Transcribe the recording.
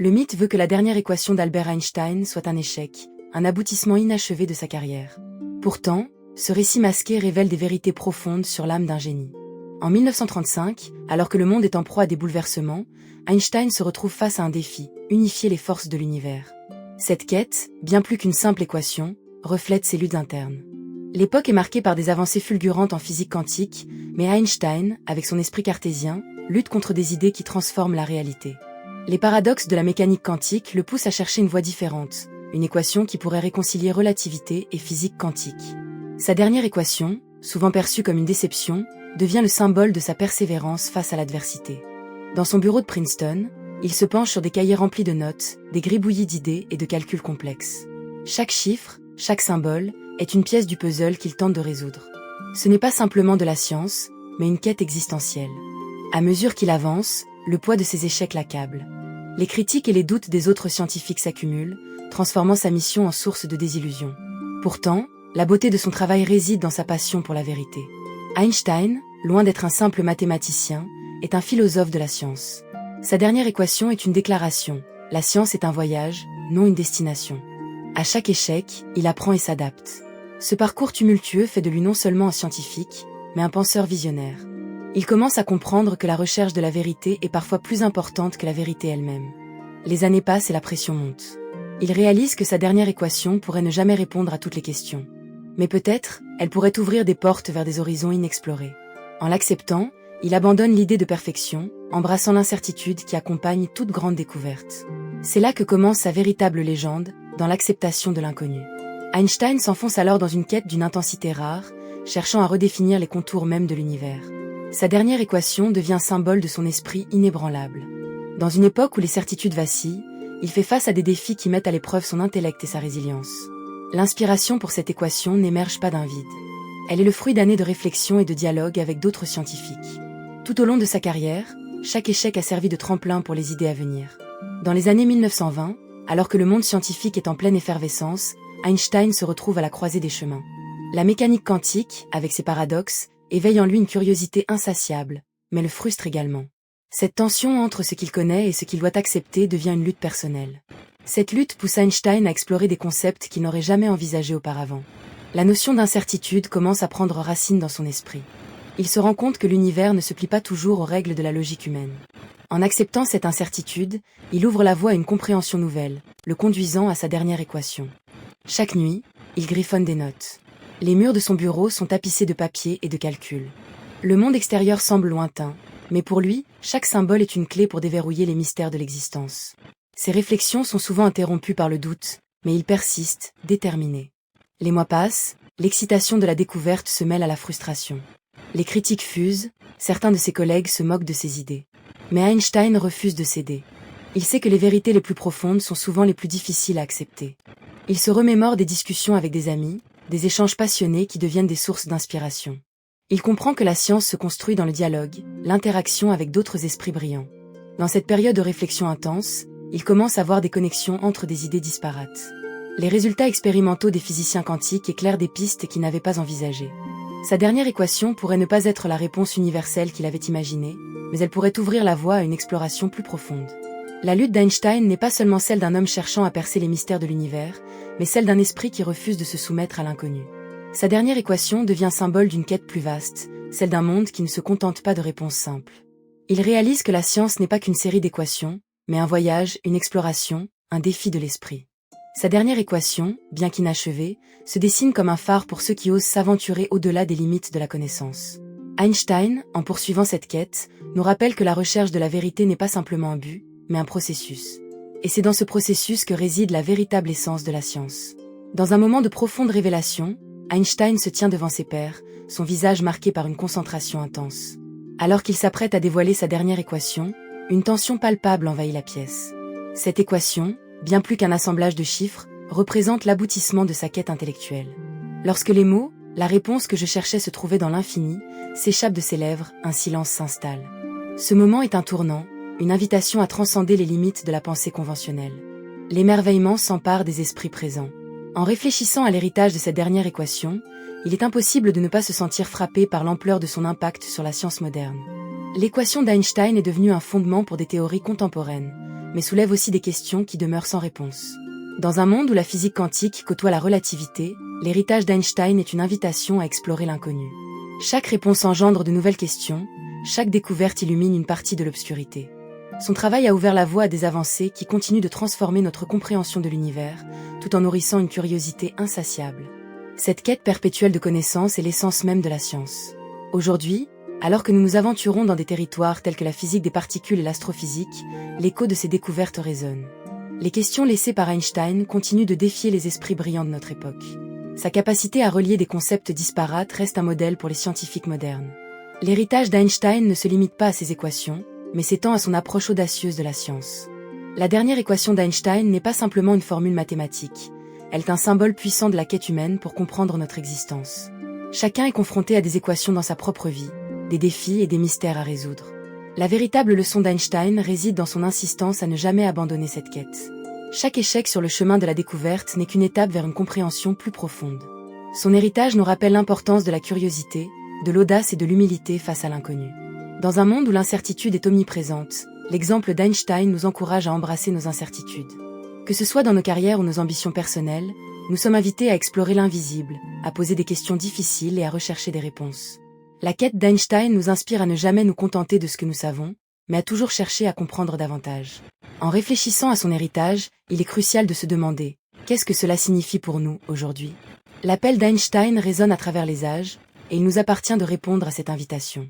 Le mythe veut que la dernière équation d'Albert Einstein soit un échec, un aboutissement inachevé de sa carrière. Pourtant, ce récit masqué révèle des vérités profondes sur l'âme d'un génie. En 1935, alors que le monde est en proie à des bouleversements, Einstein se retrouve face à un défi, unifier les forces de l'univers. Cette quête, bien plus qu'une simple équation, reflète ses luttes internes. L'époque est marquée par des avancées fulgurantes en physique quantique, mais Einstein, avec son esprit cartésien, lutte contre des idées qui transforment la réalité. Les paradoxes de la mécanique quantique le poussent à chercher une voie différente, une équation qui pourrait réconcilier relativité et physique quantique. Sa dernière équation, souvent perçue comme une déception, devient le symbole de sa persévérance face à l'adversité. Dans son bureau de Princeton, il se penche sur des cahiers remplis de notes, des gribouillis d'idées et de calculs complexes. Chaque chiffre, chaque symbole, est une pièce du puzzle qu'il tente de résoudre. Ce n'est pas simplement de la science, mais une quête existentielle. À mesure qu'il avance, le poids de ses échecs l'accable. Les critiques et les doutes des autres scientifiques s'accumulent, transformant sa mission en source de désillusion. Pourtant, la beauté de son travail réside dans sa passion pour la vérité. Einstein, loin d'être un simple mathématicien, est un philosophe de la science. Sa dernière équation est une déclaration. La science est un voyage, non une destination. À chaque échec, il apprend et s'adapte. Ce parcours tumultueux fait de lui non seulement un scientifique, mais un penseur visionnaire. Il commence à comprendre que la recherche de la vérité est parfois plus importante que la vérité elle-même. Les années passent et la pression monte. Il réalise que sa dernière équation pourrait ne jamais répondre à toutes les questions. Mais peut-être, elle pourrait ouvrir des portes vers des horizons inexplorés. En l'acceptant, il abandonne l'idée de perfection, embrassant l'incertitude qui accompagne toute grande découverte. C'est là que commence sa véritable légende, dans l'acceptation de l'inconnu. Einstein s'enfonce alors dans une quête d'une intensité rare, cherchant à redéfinir les contours même de l'univers. Sa dernière équation devient symbole de son esprit inébranlable. Dans une époque où les certitudes vacillent, il fait face à des défis qui mettent à l'épreuve son intellect et sa résilience. L'inspiration pour cette équation n'émerge pas d'un vide. Elle est le fruit d'années de réflexion et de dialogue avec d'autres scientifiques. Tout au long de sa carrière, chaque échec a servi de tremplin pour les idées à venir. Dans les années 1920, alors que le monde scientifique est en pleine effervescence, Einstein se retrouve à la croisée des chemins. La mécanique quantique, avec ses paradoxes, éveille en lui une curiosité insatiable, mais le frustre également. Cette tension entre ce qu'il connaît et ce qu'il doit accepter devient une lutte personnelle. Cette lutte pousse Einstein à explorer des concepts qu'il n'aurait jamais envisagés auparavant. La notion d'incertitude commence à prendre racine dans son esprit. Il se rend compte que l'univers ne se plie pas toujours aux règles de la logique humaine. En acceptant cette incertitude, il ouvre la voie à une compréhension nouvelle, le conduisant à sa dernière équation. Chaque nuit, il griffonne des notes. Les murs de son bureau sont tapissés de papier et de calculs. Le monde extérieur semble lointain, mais pour lui, chaque symbole est une clé pour déverrouiller les mystères de l'existence. Ses réflexions sont souvent interrompues par le doute, mais il persiste, déterminé. Les mois passent, l'excitation de la découverte se mêle à la frustration. Les critiques fusent, certains de ses collègues se moquent de ses idées. Mais Einstein refuse de céder. Il sait que les vérités les plus profondes sont souvent les plus difficiles à accepter. Il se remémore des discussions avec des amis, des échanges passionnés qui deviennent des sources d'inspiration. Il comprend que la science se construit dans le dialogue, l'interaction avec d'autres esprits brillants. Dans cette période de réflexion intense, il commence à voir des connexions entre des idées disparates. Les résultats expérimentaux des physiciens quantiques éclairent des pistes qu'il n'avait pas envisagées. Sa dernière équation pourrait ne pas être la réponse universelle qu'il avait imaginée, mais elle pourrait ouvrir la voie à une exploration plus profonde. La lutte d'Einstein n'est pas seulement celle d'un homme cherchant à percer les mystères de l'univers, mais celle d'un esprit qui refuse de se soumettre à l'inconnu. Sa dernière équation devient symbole d'une quête plus vaste, celle d'un monde qui ne se contente pas de réponses simples. Il réalise que la science n'est pas qu'une série d'équations, mais un voyage, une exploration, un défi de l'esprit. Sa dernière équation, bien qu'inachevée, se dessine comme un phare pour ceux qui osent s'aventurer au-delà des limites de la connaissance. Einstein, en poursuivant cette quête, nous rappelle que la recherche de la vérité n'est pas simplement un but, mais un processus. Et c'est dans ce processus que réside la véritable essence de la science. Dans un moment de profonde révélation, Einstein se tient devant ses pairs, son visage marqué par une concentration intense. Alors qu'il s'apprête à dévoiler sa dernière équation, une tension palpable envahit la pièce. Cette équation, bien plus qu'un assemblage de chiffres, représente l'aboutissement de sa quête intellectuelle. Lorsque les mots, la réponse que je cherchais se trouvait dans l'infini, s'échappent de ses lèvres, un silence s'installe. Ce moment est un tournant, une invitation à transcender les limites de la pensée conventionnelle. L'émerveillement s'empare des esprits présents. En réfléchissant à l'héritage de cette dernière équation, il est impossible de ne pas se sentir frappé par l'ampleur de son impact sur la science moderne. L'équation d'Einstein est devenue un fondement pour des théories contemporaines, mais soulève aussi des questions qui demeurent sans réponse. Dans un monde où la physique quantique côtoie la relativité, l'héritage d'Einstein est une invitation à explorer l'inconnu. Chaque réponse engendre de nouvelles questions, chaque découverte illumine une partie de l'obscurité. Son travail a ouvert la voie à des avancées qui continuent de transformer notre compréhension de l'univers, tout en nourrissant une curiosité insatiable. Cette quête perpétuelle de connaissances est l'essence même de la science. Aujourd'hui, alors que nous nous aventurons dans des territoires tels que la physique des particules et l'astrophysique, l'écho de ces découvertes résonne. Les questions laissées par Einstein continuent de défier les esprits brillants de notre époque. Sa capacité à relier des concepts disparates reste un modèle pour les scientifiques modernes. L'héritage d'Einstein ne se limite pas à ses équations, mais s'étend à son approche audacieuse de la science. La dernière équation d'Einstein n'est pas simplement une formule mathématique, elle est un symbole puissant de la quête humaine pour comprendre notre existence. Chacun est confronté à des équations dans sa propre vie, des défis et des mystères à résoudre. La véritable leçon d'Einstein réside dans son insistance à ne jamais abandonner cette quête. Chaque échec sur le chemin de la découverte n'est qu'une étape vers une compréhension plus profonde. Son héritage nous rappelle l'importance de la curiosité, de l'audace et de l'humilité face à l'inconnu. Dans un monde où l'incertitude est omniprésente, l'exemple d'Einstein nous encourage à embrasser nos incertitudes. Que ce soit dans nos carrières ou nos ambitions personnelles, nous sommes invités à explorer l'invisible, à poser des questions difficiles et à rechercher des réponses. La quête d'Einstein nous inspire à ne jamais nous contenter de ce que nous savons, mais à toujours chercher à comprendre davantage. En réfléchissant à son héritage, il est crucial de se demander « Qu'est-ce que cela signifie pour nous, aujourd'hui ?» L'appel d'Einstein résonne à travers les âges, et il nous appartient de répondre à cette invitation.